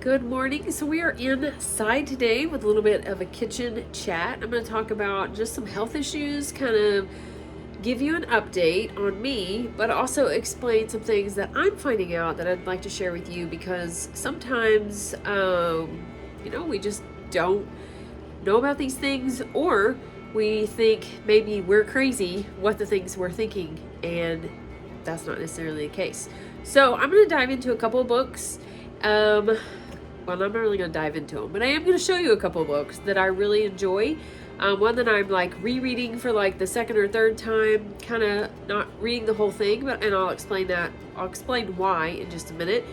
Good morning. So we are inside today with a little bit of a kitchen chat. I'm going to talk about just some health issues, kind of give you an update on me, but also explain some things that I'm finding out that I'd like to share with you because sometimes, we just don't know about these things, or we think maybe we're crazy what the things we're thinking, and that's not necessarily the case. So I'm going to dive into a couple of books. Well, I'm not really going to dive into them, but I am going to show you a couple of books that I really enjoy. One that I'm like rereading for like the second or third time, kind of not reading the whole thing, and I'll explain that. I'll explain why in just a minute.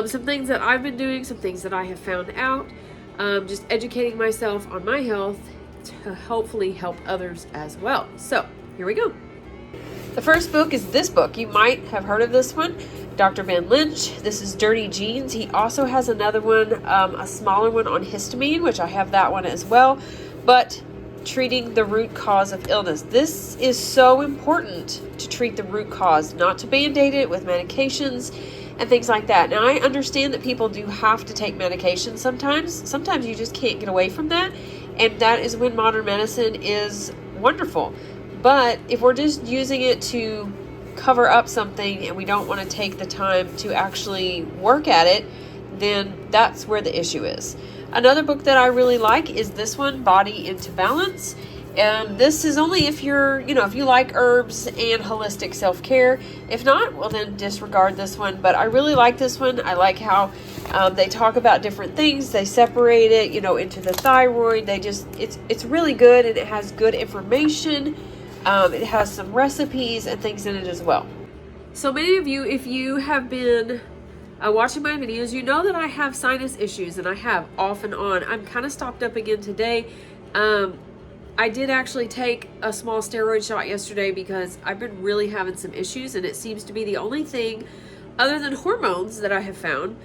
Some things that I've been doing, some things that I have found out, just educating myself on my health to hopefully help others as well. So here we go. The first book is this book. You might have heard of this one, Dr. Ben Lynch. This is Dirty Genes. He also has another one, a smaller one on histamine, which I have that one as well. But treating the root cause of illness. This is so important to treat the root cause, not to band-aid it with medications and things like that. Now, I understand that people do have to take medications sometimes. Sometimes you just can't get away from that. And that is when modern medicine is wonderful. But if we're just using it to cover up something and we don't want to take the time to actually work at it, then that's where the issue is. Another book that I really like is this one, Body into Balance. And this is only if if you like herbs and holistic self-care. If not, well then disregard this one. But I really like this one. I like how they talk about different things. They separate it, into the thyroid. It's really good, and it has good information. It has some recipes and things in it as well. So many of you, if you have been watching my videos, you know that I have sinus issues, and I have off and on. I'm kind of stopped up again today. I did actually take a small steroid shot yesterday because I've been really having some issues, and it seems to be the only thing other than hormones that I have found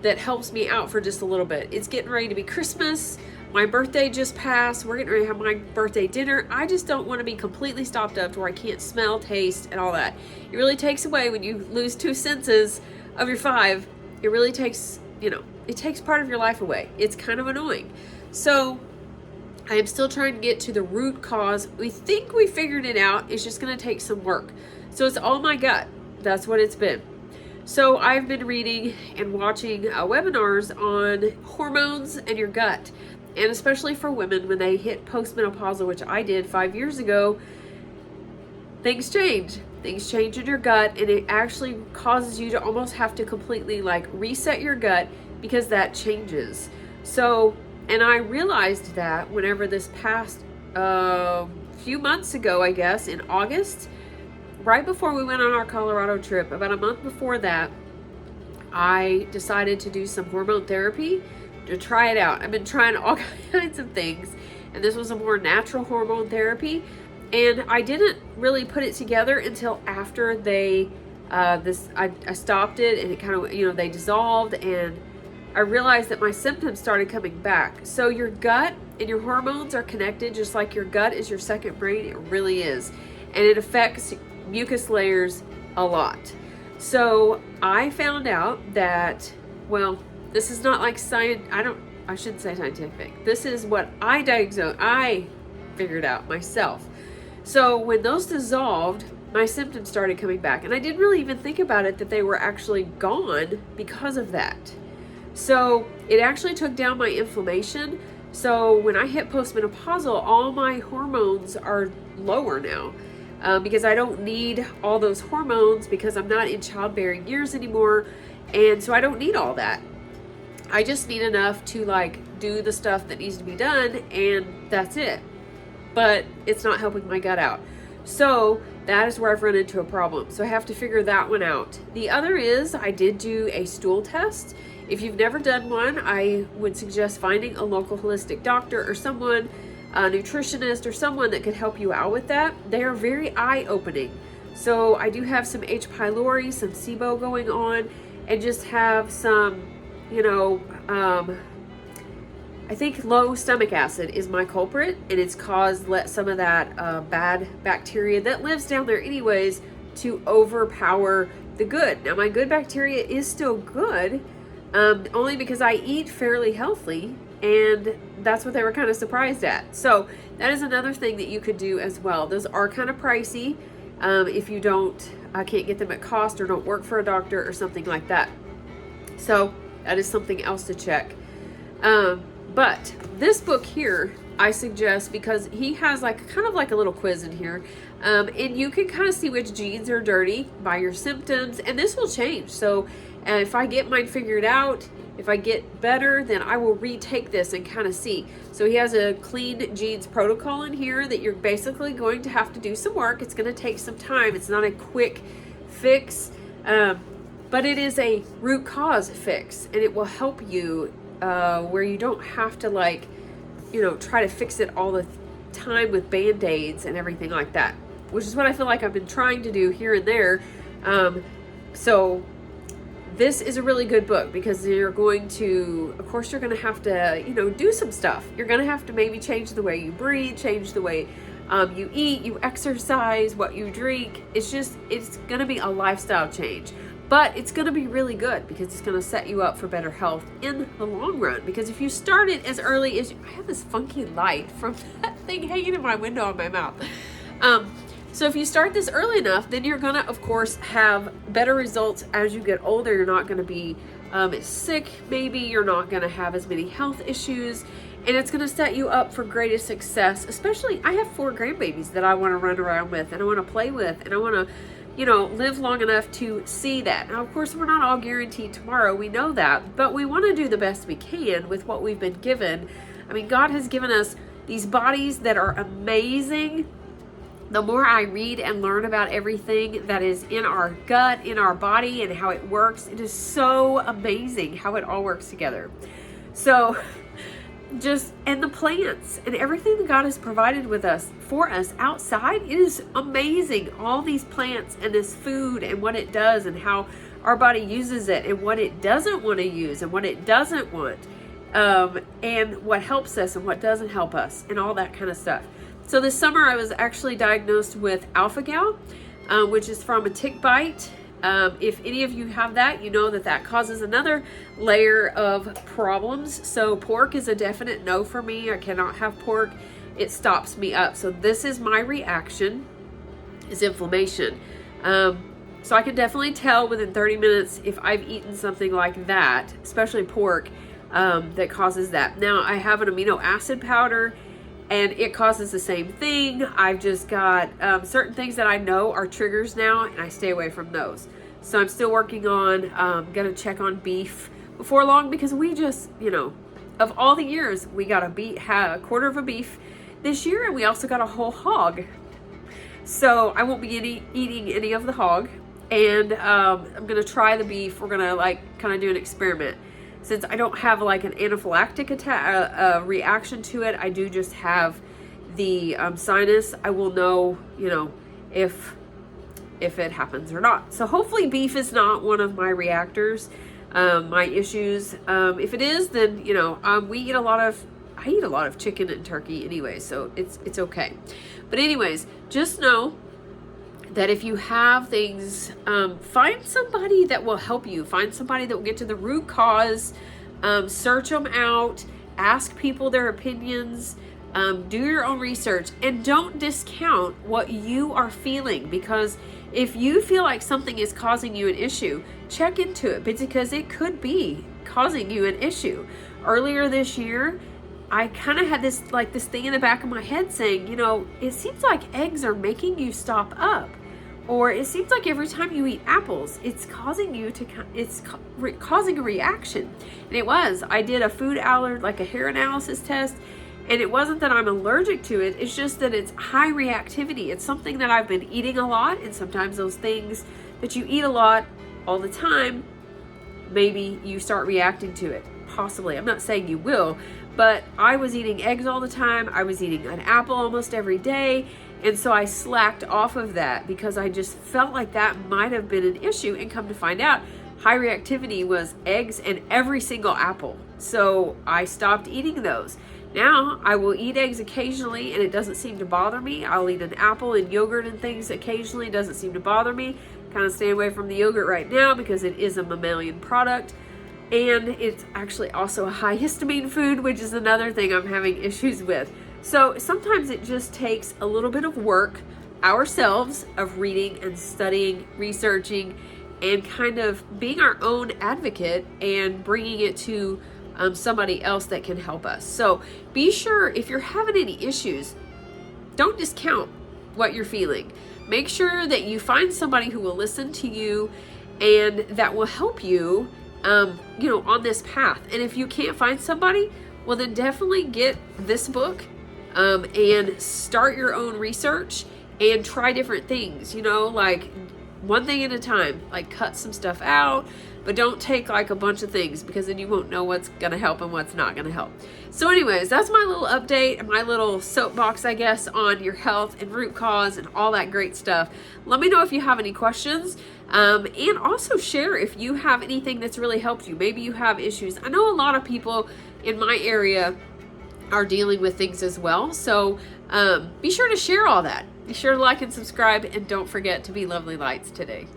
that helps me out for just a little bit. It's getting ready to be Christmas. My birthday just passed. We're getting ready to have my birthday dinner. I just don't want to be completely stopped up to where I can't smell, taste, and all that. It really takes away when you lose 2 senses of your 5. It really takes, it takes part of your life away. It's kind of annoying. So I am still trying to get to the root cause. We think we figured it out. It's just going to take some work. So it's all my gut. That's what it's been. So I've been reading and watching webinars on hormones and your gut. And especially for women, when they hit post-menopausal, which I did 5 years ago, things change. Things change in your gut, and it actually causes you to almost have to completely reset your gut because that changes. So, and I realized that whenever this past few months ago, I guess, in August, right before we went on our Colorado trip, about a month before that, I decided to do some hormone therapy to try it out. I've been trying all kinds of things, and this was a more natural hormone therapy, and I didn't really put it together until after they I stopped it, and it kind of they dissolved, and I realized that my symptoms started coming back. So your gut and your hormones are connected, just like your gut is your second brain. It really is, and it affects mucus layers a lot. So I found out that, well, this is not like science. I shouldn't say scientific. This is what I figured out myself. So when those dissolved, my symptoms started coming back. And I didn't really even think about it that they were actually gone because of that. So it actually took down my inflammation. So when I hit postmenopausal, all my hormones are lower now. Because I don't need all those hormones because I'm not in childbearing years anymore. And so I don't need all that. I just need enough to do the stuff that needs to be done, and that's it. But it's not helping my gut out. So that is where I've run into a problem. So I have to figure that one out. The other is I did do a stool test. If you've never done one, I would suggest finding a local holistic doctor or someone, a nutritionist or someone that could help you out with that. They are very eye-opening. So I do have some H. pylori, some SIBO going on, and just have some I think low stomach acid is my culprit, and it's caused some of that bad bacteria that lives down there anyways to overpower the good. Now my good bacteria is still good, only because I eat fairly healthy, and that's what they were kind of surprised at. So that is another thing that you could do as well. Those are kind of pricey if you can't get them at cost or don't work for a doctor or something like that. So that is something else to check. But this book here, I suggest, because he has like kind of like a little quiz in here, and you can kind of see which genes are dirty by your symptoms, and this will change. So if I get mine figured out, if I get better, then I will retake this and kind of see. So he has a clean genes protocol in here that you're basically going to have to do some work. It's going to take some time. It's not a quick fix, but it is a root cause fix, and it will help you where you don't have to try to fix it all the time with Band-Aids and everything like that, which is what I feel like I've been trying to do here and there. So this is a really good book because you're going to have to, do some stuff. You're going to have to maybe change the way you breathe, change the way you eat, you exercise, what you drink. It's going to be a lifestyle change. But it's going to be really good because it's going to set you up for better health in the long run. Because if you start it as early as I have this funky light from that thing hanging in my window on my mouth. So if you start this early enough, then you're going to, of course, have better results as you get older. You're not going to be as sick, maybe. You're not going to have as many health issues. And it's going to set you up for greatest success. Especially, I have 4 grandbabies that I want to run around with and I want to play with and I want to live long enough to see that. Now, of course, we're not all guaranteed tomorrow. We know that, but we want to do the best we can with what we've been given. I mean, God has given us these bodies that are amazing. The more I read and learn about everything that is in our gut, in our body, and how it works, it is so amazing how it all works together. So and the plants and everything that God has provided for us outside, it is amazing. All these plants and this food and what it does and how our body uses it and what it doesn't want to use and what it doesn't want, and what helps us and what doesn't help us and all that kind of stuff. So this summer I was actually diagnosed with alpha-gal, which is from a tick bite. If any of you have that, you know that causes another layer of problems. So pork is a definite no for me. I cannot have pork. It stops me up. So this is my reaction, is inflammation. So I can definitely tell within 30 minutes if I've eaten something like that, especially pork, that causes that. Now I have an amino acid powder and it causes the same thing. I've just got certain things that I know are triggers now, and I stay away from those. So I'm still working on, gonna check on beef before long, because we just, of all the years, we got a quarter of a beef this year, and we also got a whole hog. So I won't be eating any of the hog, and I'm gonna try the beef. We're gonna kind of do an experiment. Since I don't have an anaphylactic reaction to it, I do just have the sinus. I will know, if it happens or not. So hopefully beef is not one of my reactors, my issues. If it is, then I eat a lot of chicken and turkey anyway, so it's okay. But anyways, just know that if you have things, find somebody that will help you. Find somebody that will get to the root cause. Search them out. Ask people their opinions. Do your own research. And don't discount what you are feeling. Because if you feel like something is causing you an issue, check into it. Because it could be causing you an issue. Earlier this year, I kind of had this thing in the back of my head saying, it seems like eggs are making you stop up. Or it seems like every time you eat apples, it's causing a reaction. And it was. I did a food allergy, a hair analysis test, and it wasn't that I'm allergic to it. It's just that it's high reactivity. It's something that I've been eating a lot, and sometimes those things that you eat a lot all the time, maybe you start reacting to it. Possibly. I'm not saying you will, but I was eating eggs all the time. I was eating an apple almost every day. And so I slacked off of that because I just felt like that might have been an issue. And come to find out, high reactivity was eggs and every single apple. So I stopped eating those. Now I will eat eggs occasionally and it doesn't seem to bother me. I'll eat an apple and yogurt and things occasionally. It doesn't seem to bother me. Kind of stay away from the yogurt right now because it is a mammalian product. And it's actually also a high histamine food, which is another thing I'm having issues with. So sometimes it just takes a little bit of work ourselves of reading and studying, researching, and kind of being our own advocate and bringing it to somebody else that can help us. So be sure, if you're having any issues, don't discount what you're feeling. Make sure that you find somebody who will listen to you and that will help you, on this path. And if you can't find somebody, well, then definitely get this book and start your own research and try different things, like one thing at a time, like cut some stuff out, but don't take like a bunch of things, because then you won't know what's going to help and what's not going to help. So anyways, that's my little update, my little soapbox, I guess, on your health and root cause and all that great stuff. Let me know if you have any questions, and also share if you have anything that's really helped you. Maybe you have issues. I know a lot of people in my area are dealing with things as well. So be sure to share all that. Be sure to like and subscribe, and don't forget to be lovely lights today.